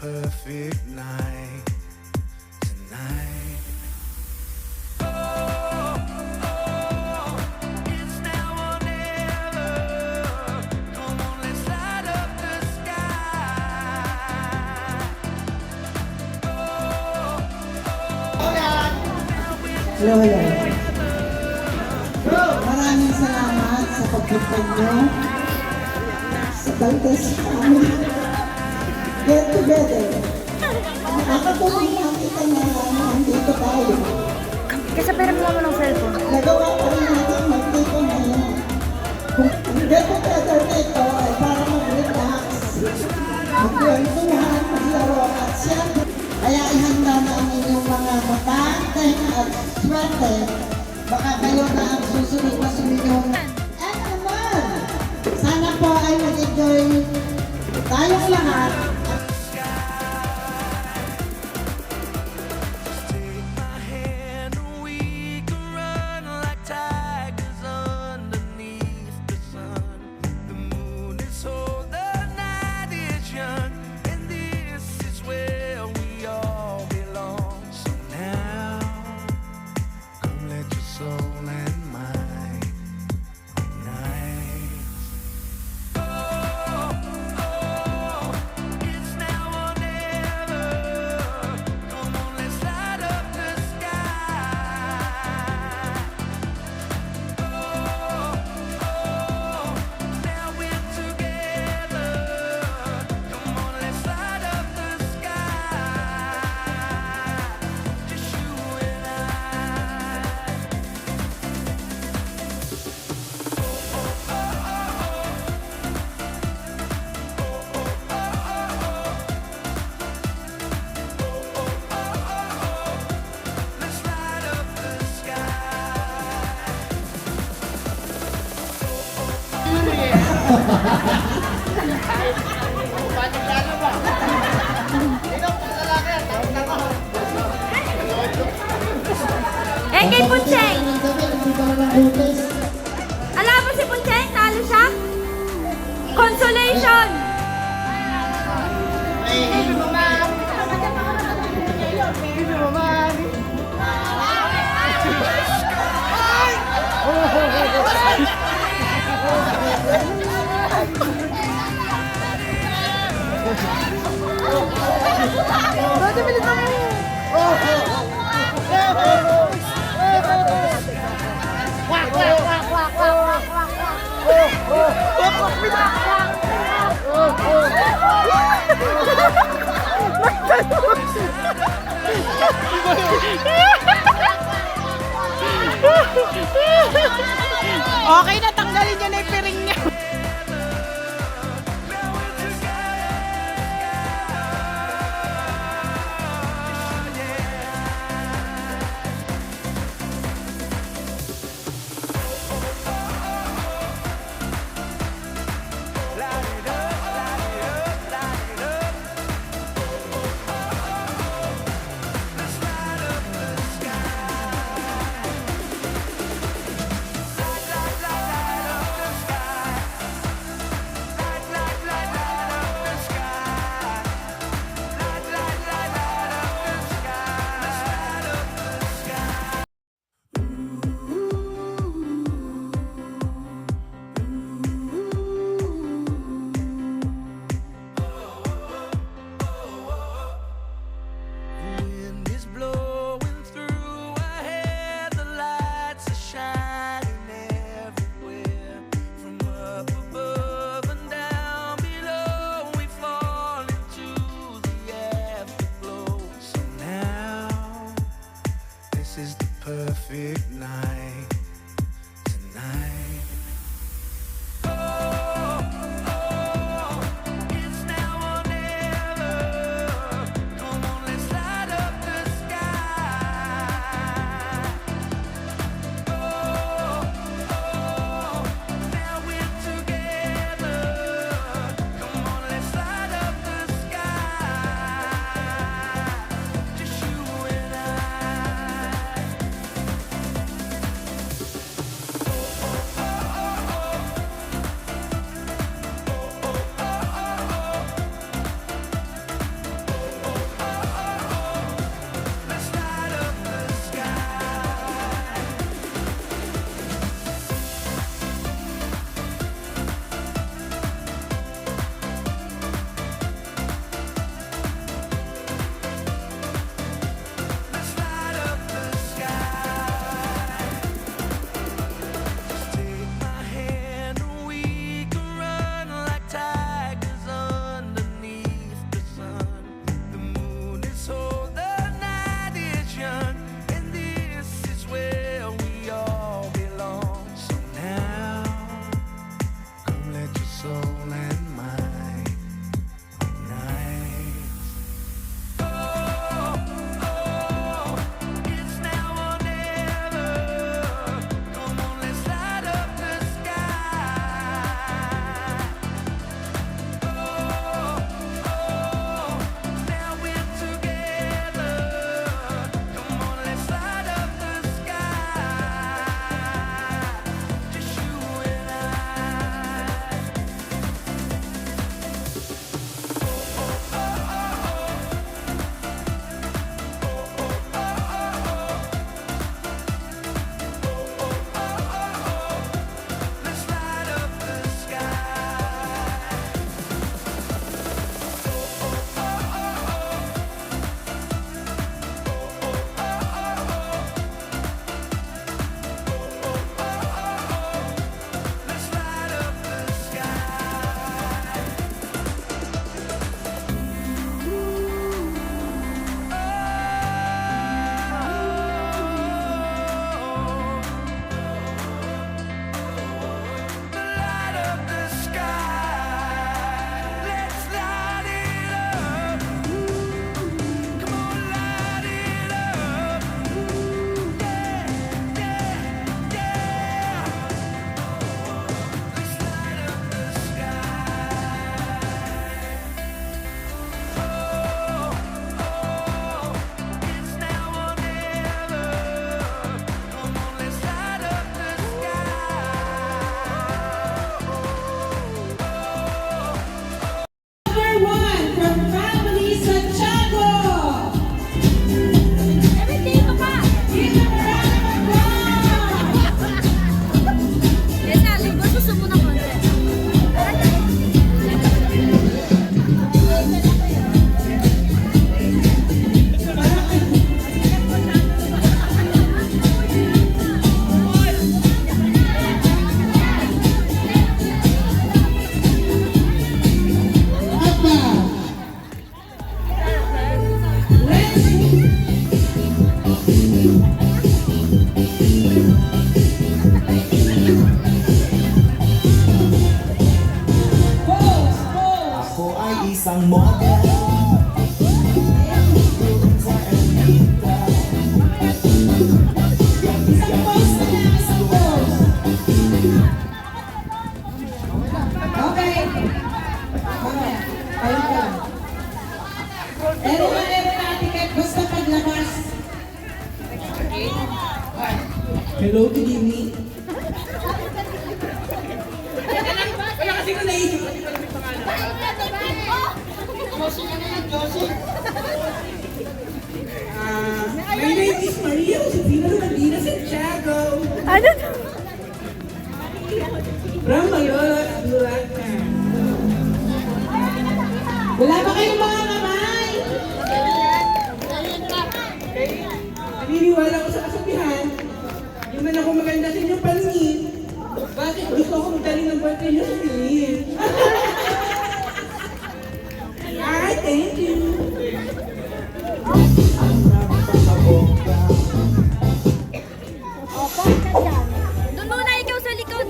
perfect night tonight. Oh, it's now or never. Come on, let's light up the sky. Hello, hello. Maraming salamat sa pagpunta nyo sa Valdez Family Get Together. Nakakatuloy nakita na nandito tayo. Kasi pera mo naman ng cellphone. Nagawa pa rin natin magdito ngayon. Kung Get Together nito ay para mag-relax, magkwentuhan, maglaro at siyempre. Kaya ihanda namin yung mga matanteng at swerte. Baka kayo na ang susunod na suminyon. At naman, sana po ay mag-enjoy tayong lahat. Take my hand and we can run like tigers underneath the sun. The moon is so, the night is young, and this is where we all belong. So now, come let your soul and mind ignite. Oh, it's now or never. Come on, let's light up the sky. Oh, now we're together. Come on, let's light up the sky. Just you and I. Let's light up the sky. Eh, kay Puncheng! Alam mo si Puncheng? Talo siya? Consolation! Bakit bilis mo? Okay na, tanggalin niya na yung piring niya. Wind is blowing through our hair, the lights are shining everywhere. From up above and down below, we fall into the afterglow. So now, this is the perfect night tonight. Oh, it's now or never. Come on, let's light up the sky. Oh, now we're together. Come on, let's light up the sky. Just you and I. Ero na ticket basta paglabas. Hello, good evening. Wala kasi ko naisip kasi pala may pangalan. My name is Maria Josefina Medina Santiago. Ano to? From Malolos, Bulacan. Wala ba kayong mga kamay? Naniniwala ko sa kasabihan. Yung man ako maganda sa inyong paningin. Bakit gusto ko magdali ng birthday niyo sa Pilin? Ay, thank you. Doon muna ikaw sa likod.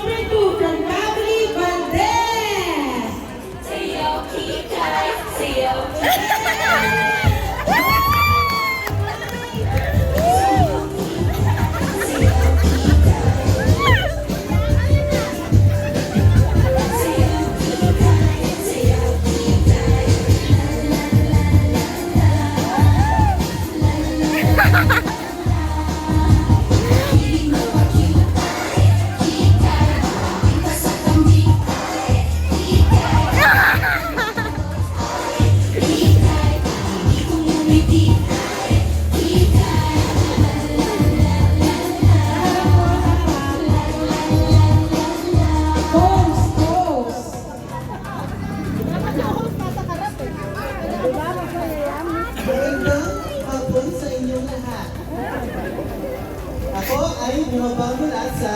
Rico from Family Bandes! Magandang hapon sa inyong lahat. Ako ay bumaba mula sa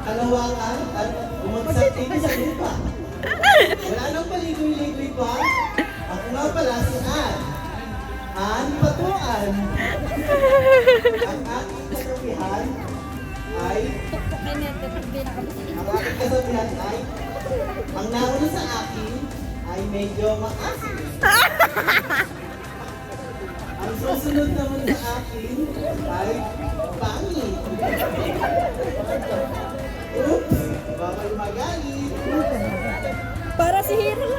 kalawakan at bumagsak dito sa lupa. Wala nang paligoy-ligoy pa. Ako nga pala si Ann Patuan. Ang aking kasabihan ay ang nauna sa akin ay medyo maasim. Ang susunod naman sa akin ay pangit. Oops! Baka magalit. Para si Hero.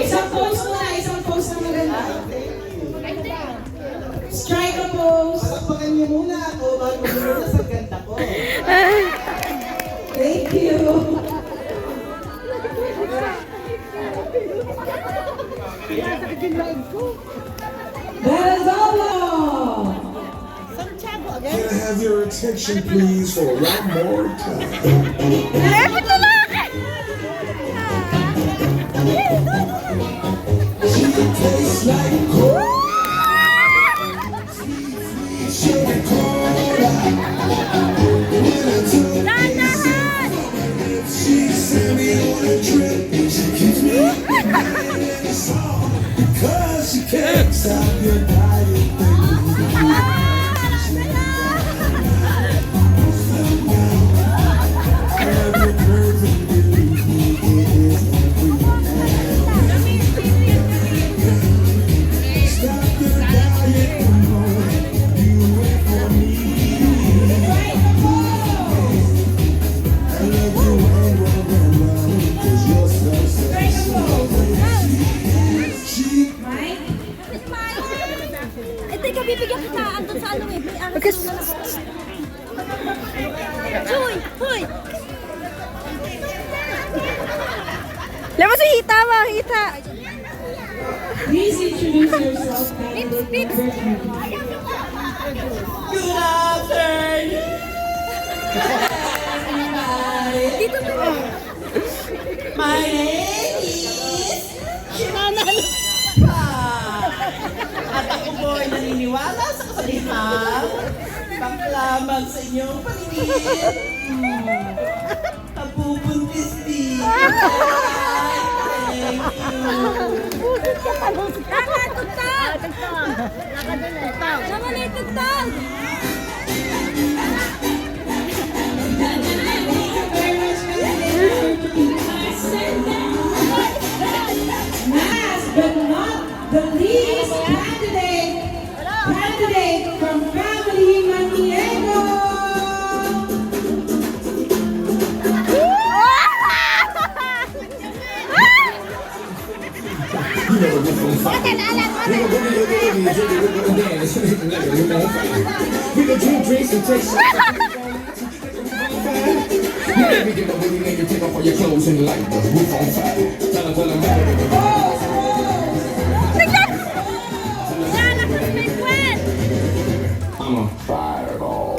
Isang pose na maganda. Strike a pose. Palakpakan niyo muna ako bago muna sa ganda ko. Thank you. That is all. Can I have your attention, please, for one more time? Lepit lalaki! Tastes like cola. Sugar cola. When I took Dahan-dahan! she sent me on a trip. She keeps me in the song because she can't stop your diet, baby. Every person is stop the diet, come on. You wait for me. I love you when 'cause you're so sexy. She Teka, bibigyan kita. Andun sa ano eh. May aras yung Joy! Hoy! Lama si Hita ba? Hita! Please introduce yourself. Speak! Good afternoon! Dito ba? My name is Sinanan! At ako po ay naniniwala sa kasabihan panglamang sa inyong paningin. Kapubuntis din. Thank you. Nakatugtog! Nakatugtog! Last but not the least, candidate from Family Maniego. nigga, we gon' fight. We gon' drink drinks and take shots. You never get a baby nigga, take off all your clothes and light the roof on fire. Tell him, Yan, nakaspin kwen! I'm a fireball.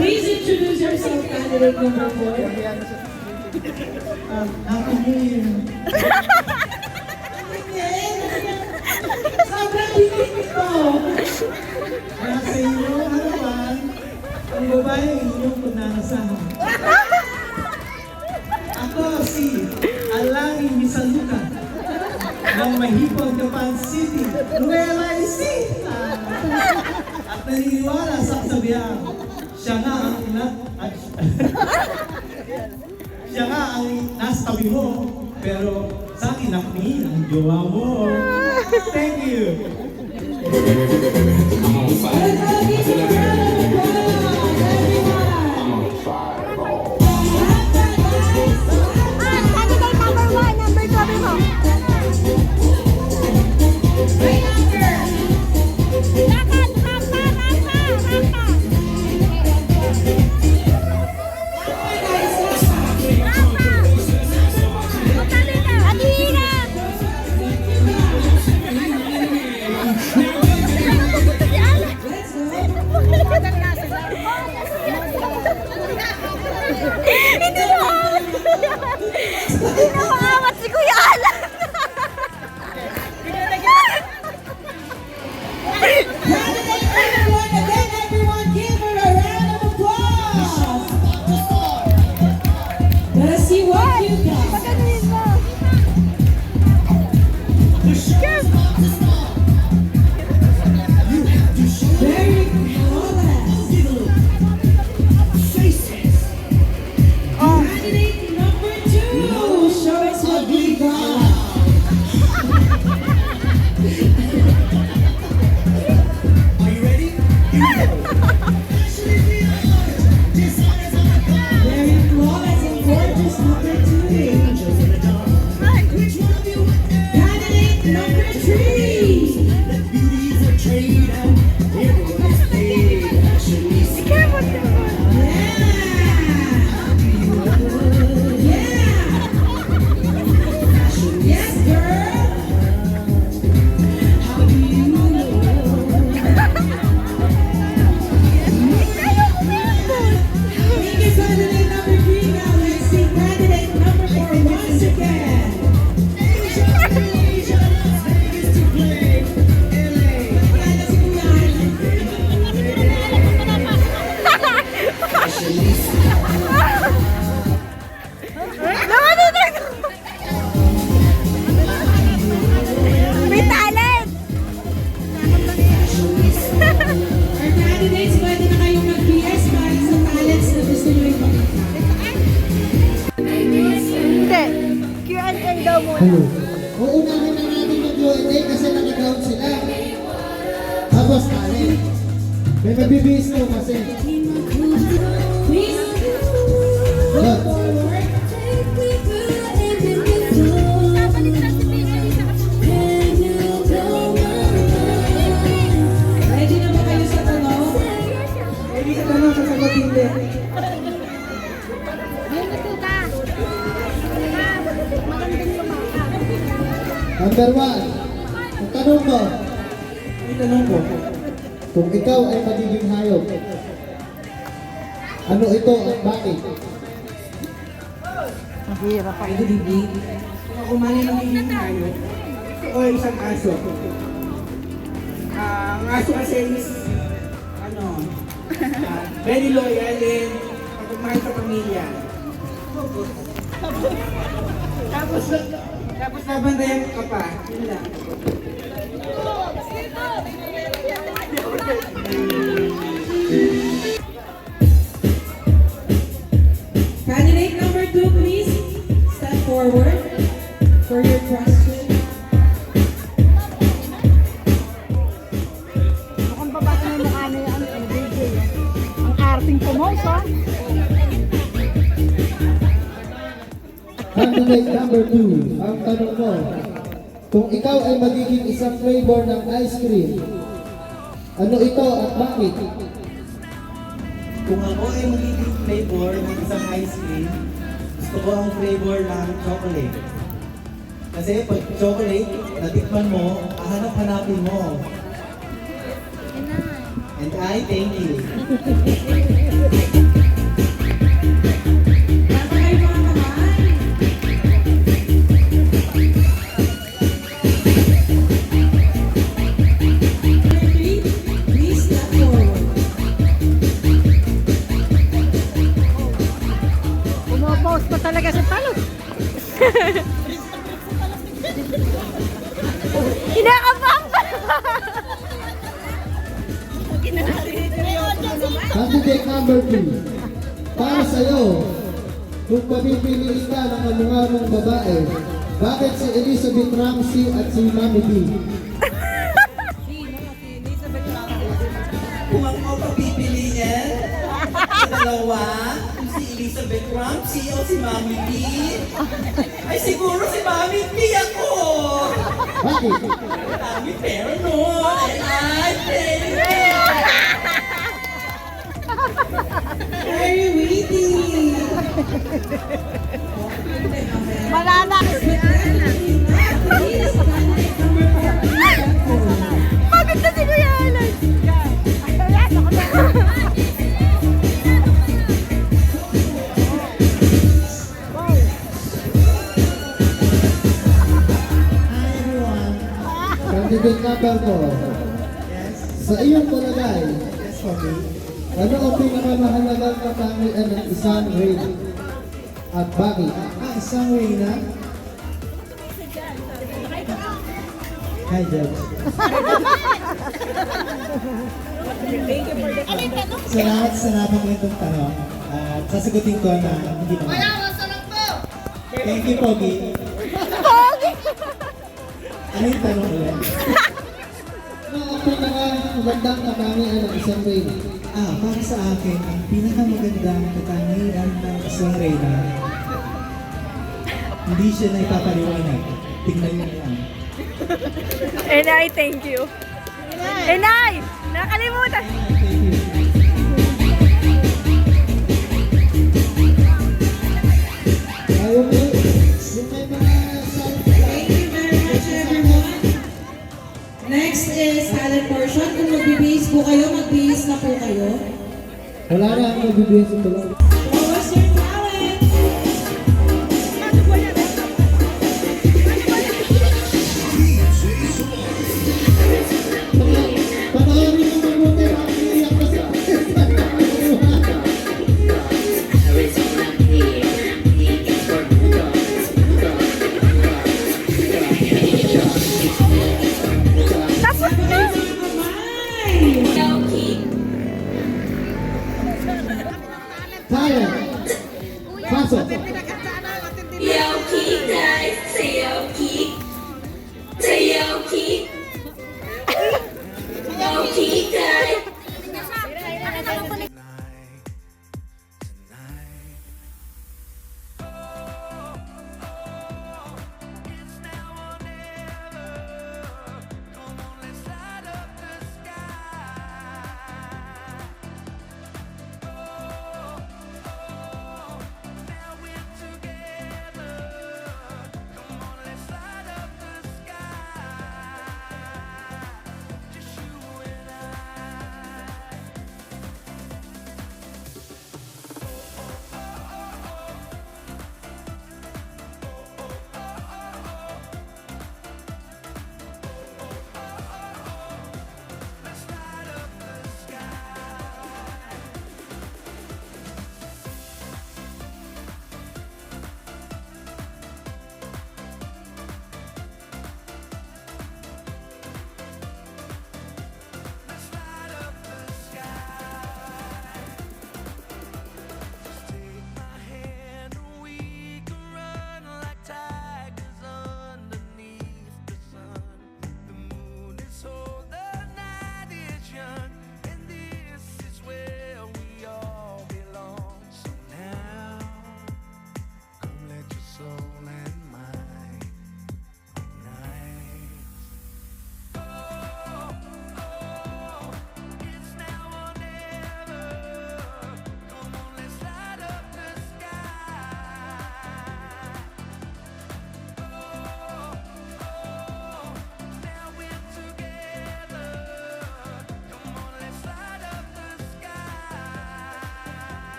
Please introduce yourself, candidate number 4. Happy New Year. Sobrang titig ko. Nasa iyo, ano man, ang babae ang inyong pinanasahan. Ako si Alani Misaluka ng Mahipon, Japan City, Nueva Ecija. At naniniwala sa kasabihan, siya nga ang siya nga ang nasa tabi mo, pero sa akin nakiin ang jowa mo. Thank you. I'm on fire. Let's give a round of applause, everyone. I'm a fireball. Candidate number 1, number 2 mo. Right after. Lakad, rampa, rampa, rampa. Adina! Hindi na maawat si Kuya Alan. Candidate number 1, again, everyone, give her a round of applause. Let's see what you got. Pagkanuhin mo. Very flawless. Candidate number 2, show us what we got. Are you ready? Very flawless and gorgeous number 2. Candidate number 3. Yes, girl. Thank you, candidate number 3. Now let's see candidate number 4 once again. May talent! Our candidates, pwede na kayong mag-PS para sa talents na gusto nyo ipakita. Hindi. Q&A daw muna. Uunahin na natin yung Q&A kasi nag-ground sila. Tapos talent. May magbibis ko kasi. Please, look forward. Ready na ba kayo sa tanong? Hindi ka tanong sasagot hindi. Ganito ka. Magandang lumakad. Number 1. Ang tanong mo. Ang tanong ko. Kung ikaw ay magiging hayop, ano ito at bakit? Ay, good evening. Kung ako man ay magiging hayop, o isang aso. Ang aso kasi is, very loyal and pagmamahal sa pamilya. Tapos nabandayan ka pa. Yun lang. Candidate number 2, please step forward for your question. Mukhang babae na yung mukha na yan. Dating pumosa. Candidate number 2, ang tanong mo, kung ikaw ay magiging isang flavor ng ice cream, ano ito at bakit? Kung ako ay magiging flavor ng isang ice cream, gusto ko ang flavor ng chocolate. Kasi pag chocolate, natikman mo, hahanap-hanapin mo. And I thank you. Dapat kayo mga kamay. Please step forward. Pumopose pa talaga sa talo. Kinakabang pa. Candidate number 2, para sa'yo, kung papipiliin ka ng kamukha mong babae, bakit si Elizabeth Ramsey at si Mami B? Kung ako papipiliin sa dalawa, kung si Elizabeth Ramsey o si Mami B, ay siguro si Mami B ako! Bakit? Mami pero no, and I thank you! Very witty. Malala. Please, candidate number 4, please step forward. Pagod na si Kuya Alan. Candidate number 4, sa iyong palagay, ano ang pinakamahalagang katangian ng isang reyna? At bakit? Isang reyna? Hi, Judge. Salamat sa napakagandang tanong. At sasagutin ko na hindi naman. Thank you, Pogi. Ano yung tanong ulit? Ano ang pinakamagandang katangian ng isang reyna? Para sa akin, ang pinakamagandang katangian ng isang reyna, hindi siya na ipapaliwanag. Tingnan niyo lang. Enay, thank you. Enay! Nakalimutan. Ayaw mo, yung may mga Thank you very much, everyone. Next is talent portion. Kung magbibihis po kayo, magbihis na po kayo. wala na ang mabibigay sa tulong. What was your talent? Panoorin mo mabuti ang iiyak ko sa Dapat kayo mga kamay. Talent! Pasok!